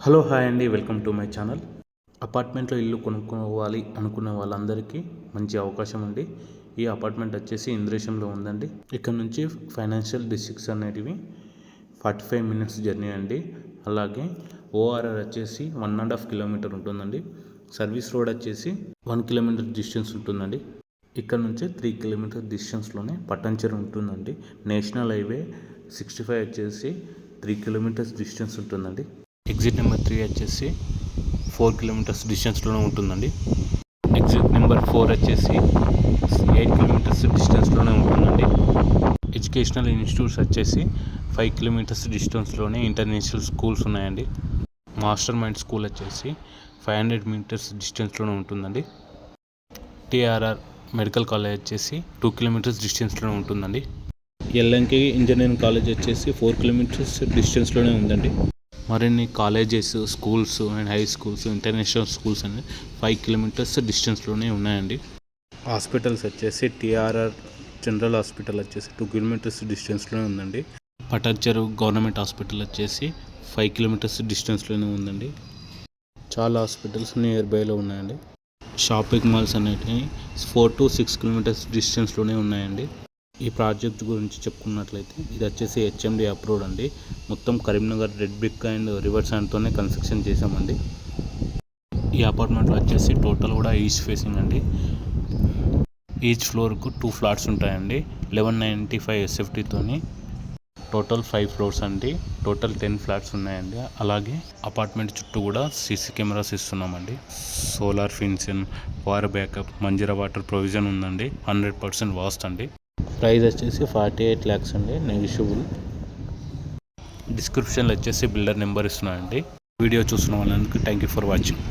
Hello hi అండి, welcome to my channel. అపార్ట్మెంట్లో ఇల్లు కొనుక్కోవాలి అనుకున్న వాళ్ళందరికీ మంచి అవకాశం అండి. ఈ అపార్ట్మెంట్ వచ్చేసి ఇంద్రేశంలో ఉందండి. ఇక్కడ నుంచి ఫైనాన్షియల్ డిస్ట్రిక్ట్స్ అనేటివి 45 మినిట్స్ జర్నీ అండి. అలాగే ఓఆర్ఆర్ వచ్చేసి 1.5 కిలోమీటర్ ఉంటుందండి. సర్వీస్ రోడ్ వచ్చేసి 1 కిలోమీటర్ డిస్టెన్స్ ఉంటుందండి. ఇక్కడ నుంచి 3 కిలోమీటర్ డిస్టెన్స్లోనే పట్టంచెరు ఉంటుందండి. నేషనల్ హైవే 65 వచ్చేసి 3 కిలోమీటర్స్ డిస్టెన్స్ ఉంటుందండి. ఎగ్జిట్ నెంబర్ 3 వచ్చేసి 4 కిలోమీటర్స్ డిస్టెన్స్లోనే ఉంటుందండి. ఎగ్జిట్ నెంబర్ 4 వచ్చేసి 8 కిలోమీటర్స్ డిస్టెన్స్లోనే ఉంటుందండి. ఎడ్యుకేషనల్ ఇన్స్టిట్యూట్స్ వచ్చేసి 5 కిలోమీటర్స్ డిస్టెన్స్లోనే ఇంటర్నేషనల్ స్కూల్స్ ఉన్నాయండి. మాస్టర్ మైండ్ స్కూల్ వచ్చేసి 500 మీటర్స్ డిస్టెన్స్లోనే ఉంటుందండి. టీఆర్ఆర్ మెడికల్ కాలేజ్ వచ్చేసి 2 కిలోమీటర్స్ డిస్టెన్స్లోనే ఉంటుందండి. ఎల్ఎన్కే ఇంజనీరింగ్ కాలేజ్ వచ్చేసి 4 కిలోమీటర్స్ డిస్టెన్స్లోనే ఉందండి. మరిన్ని colleges, schools and high schools, international schools అనేది 5 కిలోమీటర్స్ డిస్టెన్స్లోనే ఉన్నాయండి. హాస్పిటల్స్ వచ్చేసి టీఆర్ఆర్ జనరల్ హాస్పిటల్ వచ్చేసి 2 కిలోమీటర్స్ డిస్టెన్స్లోనే ఉందండి. పటంచెరు గవర్నమెంట్ హాస్పిటల్ వచ్చేసి 5 కిలోమీటర్స్ డిస్టెన్స్లోనే ఉందండి. చాలా హాస్పిటల్స్ నియర్ బైలో ఉన్నాయండి. షాపింగ్ మాల్స్ అనేటివి 4 to 6 కిలోమీటర్స్ డిస్టెన్స్లోనే ఉన్నాయండి. ఈ ప్రాజెక్ట్ గురించి చెప్పుకున్నట్లయితే ఇది వచ్చేసి హెచ్ఎండి అప్రూవ్డ్ అండి. మొత్తం Karimnagar red brick and river శాండ్తోనే కన్స్ట్రక్షన్ చేశామండి. ఈ అపార్ట్మెంట్లో వచ్చేసి టోటల్ కూడా ఈస్ట్ ఫేసింగ్ అండి. ఈచ్ ఫ్లోర్కు 2 ఫ్లాట్స్ ఉంటాయండి. 1195 ఎస్ఎఫ్టీతోని టోటల్ 5 ఫ్లోర్స్ అండి. టోటల్ 10 ఫ్లాట్స్ ఉన్నాయండి. అలాగే అపార్ట్మెంట్ చుట్టూ కూడా సీసీ కెమెరాస్ ఇస్తున్నామండి. Solar fencing, power backup, Manjira water provision ఉందండి. 100% వాస్ట్ అండి. ప్రైస్ వచ్చేసి 48 lakhs అండి, నెగిషియబుల్. డిస్క్రిప్షన్లో వచ్చేసి బిల్డర్ నెంబర్ ఇస్తున్నానండి. వీడియో చూస్తున్న వాళ్ళందరికీ థ్యాంక్ యూ ఫర్ వాచింగ్.